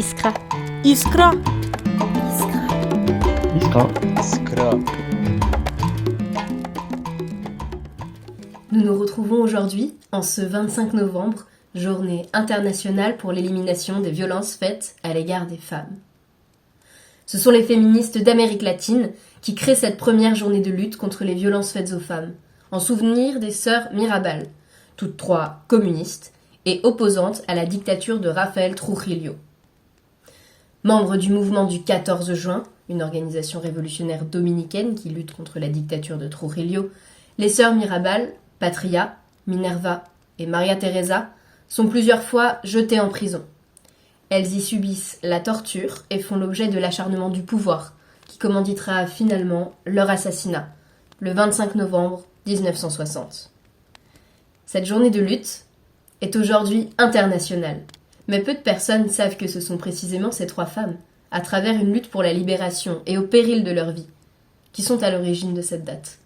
Iskra. Iskra. Iskra. Iskra. Nous nous retrouvons aujourd'hui, en ce 25 novembre, journée internationale pour l'élimination des violences faites à l'égard des femmes. Ce sont les féministes d'Amérique latine qui créent cette première journée de lutte contre les violences faites aux femmes, en souvenir des sœurs Mirabal, toutes trois communistes et opposantes à la dictature de Rafael Trujillo. Membres du mouvement du 14 juin, une organisation révolutionnaire dominicaine qui lutte contre la dictature de Trujillo, les sœurs Mirabal, Patria, Minerva et Maria Teresa sont plusieurs fois jetées en prison. Elles y subissent la torture et font l'objet de l'acharnement du pouvoir, qui commanditera finalement leur assassinat, le 25 novembre 1960. Cette journée de lutte est aujourd'hui internationale, mais peu de personnes savent que ce sont précisément ces trois femmes, à travers une lutte pour la libération et au péril de leur vie, qui sont à l'origine de cette date.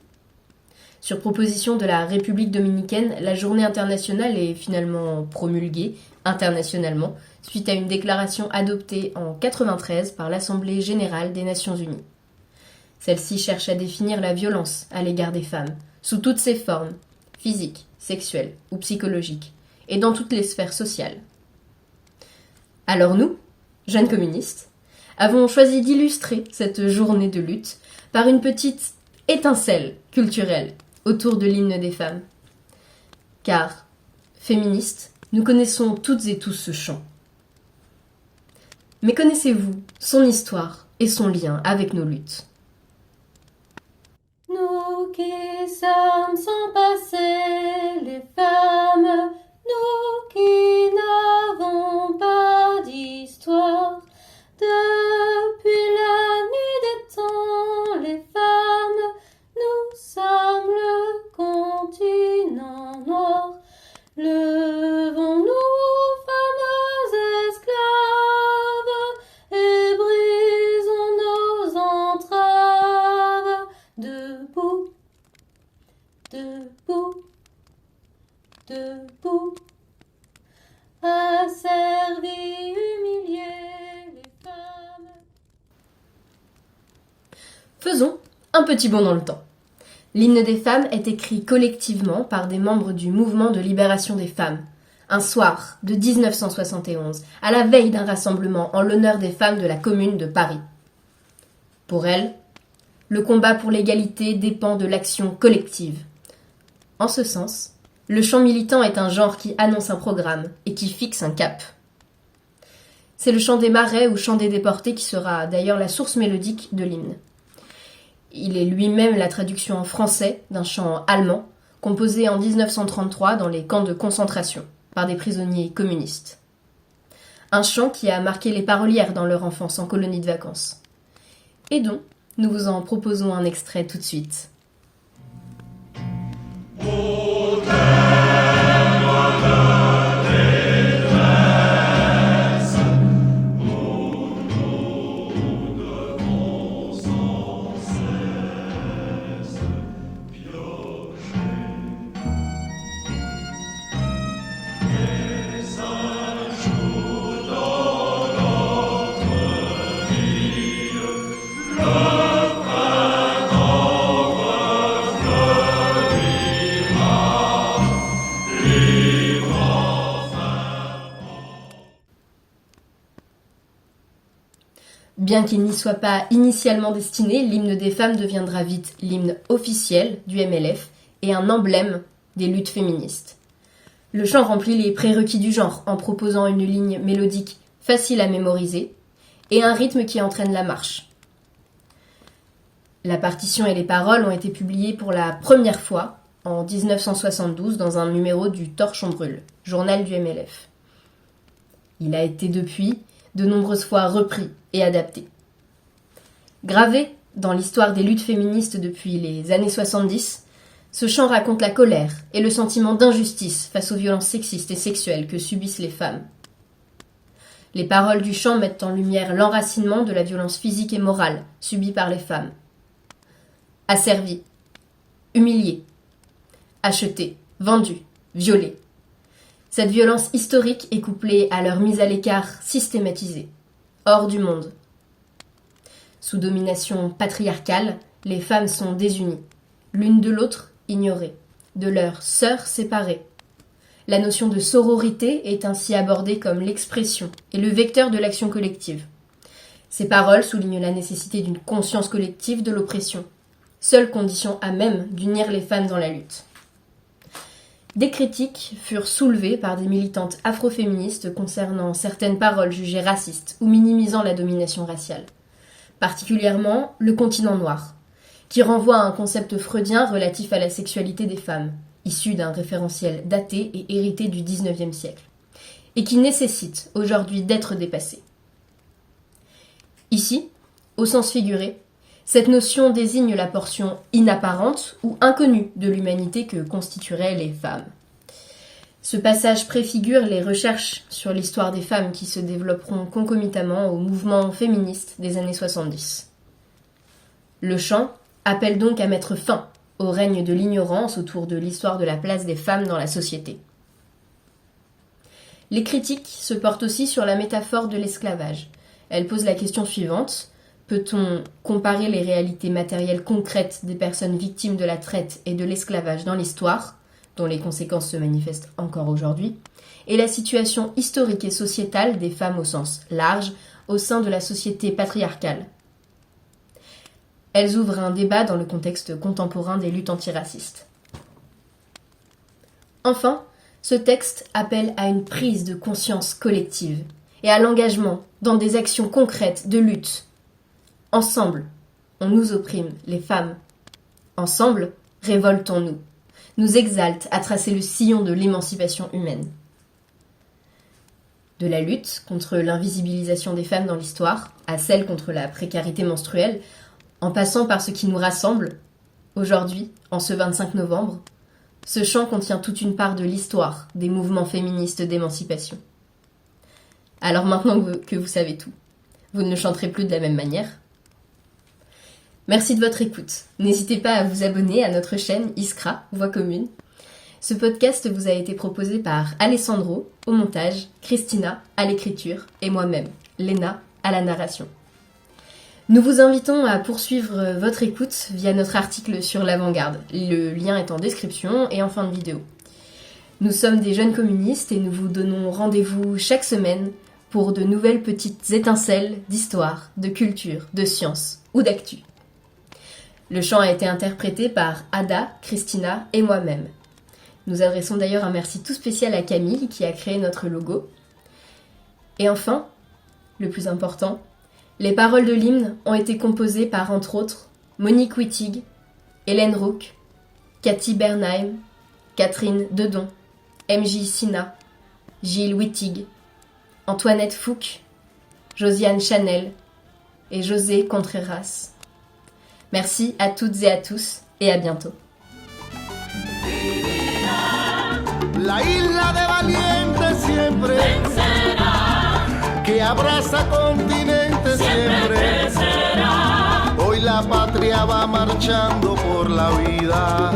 Sur proposition de la République dominicaine, la journée internationale est finalement promulguée internationalement suite à une déclaration adoptée en 1993 par l'Assemblée générale des Nations unies. Celle-ci cherche à définir la violence à l'égard des femmes, sous toutes ses formes, physiques, sexuelles ou psychologiques, et dans toutes les sphères sociales. Alors nous, jeunes communistes, avons choisi d'illustrer cette journée de lutte par une petite étincelle culturelle autour de l'hymne des femmes. Car, féministes, nous connaissons toutes et tous ce chant. Mais connaissez-vous son histoire et son lien avec nos luttes ? Nous qui sommes sans passé, les femmes, nous qui n'avons pas d'histoire, depuis la nuit des temps, les femmes, nous sommes le continent noir. Levons-nous, femmes esclaves, et brisons nos entraves. Debout, debout, debout, asservis, humiliés, les femmes. Faisons un petit bond dans le temps. L'hymne des femmes est écrit collectivement par des membres du mouvement de libération des femmes, un soir de 1971, à la veille d'un rassemblement en l'honneur des femmes de la Commune de Paris. Pour elles, le combat pour l'égalité dépend de l'action collective. En ce sens, le chant militant est un genre qui annonce un programme et qui fixe un cap. C'est le chant des marais ou chant des déportés qui sera d'ailleurs la source mélodique de l'hymne. Il est lui-même la traduction en français d'un chant allemand composé en 1933 dans les camps de concentration par des prisonniers communistes. Un chant qui a marqué les parolières dans leur enfance en colonie de vacances. Et dont nous vous en proposons un extrait tout de suite. Bien qu'il n'y soit pas initialement destiné, l'hymne des femmes deviendra vite l'hymne officiel du MLF et un emblème des luttes féministes. Le chant remplit les prérequis du genre en proposant une ligne mélodique facile à mémoriser et un rythme qui entraîne la marche. La partition et les paroles ont été publiées pour la première fois en 1972 dans un numéro du Torchon Brûle, journal du MLF. Il a été depuis de nombreuses fois repris et adapté. Gravé dans l'histoire des luttes féministes depuis les années 70, ce chant raconte la colère et le sentiment d'injustice face aux violences sexistes et sexuelles que subissent les femmes. Les paroles du chant mettent en lumière l'enracinement de la violence physique et morale subie par les femmes. Asservies, humiliées, achetées, vendues, violées. Cette violence historique est couplée à leur mise à l'écart systématisée, hors du monde. Sous domination patriarcale, les femmes sont désunies, l'une de l'autre ignorées, de leurs sœurs séparées. La notion de sororité est ainsi abordée comme l'expression et le vecteur de l'action collective. Ces paroles soulignent la nécessité d'une conscience collective de l'oppression, seule condition à même d'unir les femmes dans la lutte. Des critiques furent soulevées par des militantes afroféministes concernant certaines paroles jugées racistes ou minimisant la domination raciale, particulièrement le continent noir, qui renvoie à un concept freudien relatif à la sexualité des femmes, issu d'un référentiel daté et hérité du XIXe siècle, et qui nécessite aujourd'hui d'être dépassé. Ici, au sens figuré, cette notion désigne la portion inapparente ou inconnue de l'humanité que constitueraient les femmes. Ce passage préfigure les recherches sur l'histoire des femmes qui se développeront concomitamment au mouvement féministe des années 70. Le chant appelle donc à mettre fin au règne de l'ignorance autour de l'histoire de la place des femmes dans la société. Les critiques se portent aussi sur la métaphore de l'esclavage. Elle pose la question suivante: peut-on comparer les réalités matérielles concrètes des personnes victimes de la traite et de l'esclavage dans l'histoire, dont les conséquences se manifestent encore aujourd'hui, et la situation historique et sociétale des femmes au sens large au sein de la société patriarcale? Elles ouvrent un débat dans le contexte contemporain des luttes antiracistes. Enfin, ce texte appelle à une prise de conscience collective et à l'engagement dans des actions concrètes de lutte. Ensemble, on nous opprime, les femmes. Ensemble, révoltons-nous. Nous exalte à tracer le sillon de l'émancipation humaine. De la lutte contre l'invisibilisation des femmes dans l'histoire à celle contre la précarité menstruelle, en passant par ce qui nous rassemble, aujourd'hui, en ce 25 novembre, ce chant contient toute une part de l'histoire des mouvements féministes d'émancipation. Alors maintenant que vous savez tout, vous ne le chanterez plus de la même manière. Merci de votre écoute. N'hésitez pas à vous abonner à notre chaîne Iskra, Voix commune. Ce podcast vous a été proposé par Alessandro au montage, Christina à l'écriture et moi-même, Léna à la narration. Nous vous invitons à poursuivre votre écoute via notre article sur l'avant-garde. Le lien est en description et en fin de vidéo. Nous sommes des jeunes communistes et nous vous donnons rendez-vous chaque semaine pour de nouvelles petites étincelles d'histoire, de culture, de science ou d'actu. Le chant a été interprété par Ada, Christina et moi-même. Nous adressons d'ailleurs un merci tout spécial à Camille qui a créé notre logo. Et enfin, le plus important, les paroles de l'hymne ont été composées par, entre autres, Monique Wittig, Hélène Rook, Cathy Bernheim, Catherine Dedon, MJ Sina, Gilles Wittig, Antoinette Fouque, Josiane Chanel et José Contreras. Merci à toutes et à tous et à bientôt. La isla de valientes siempre vencerá, que abraza continentes siempre crecerá. Hoy la patria va marchando por la vida.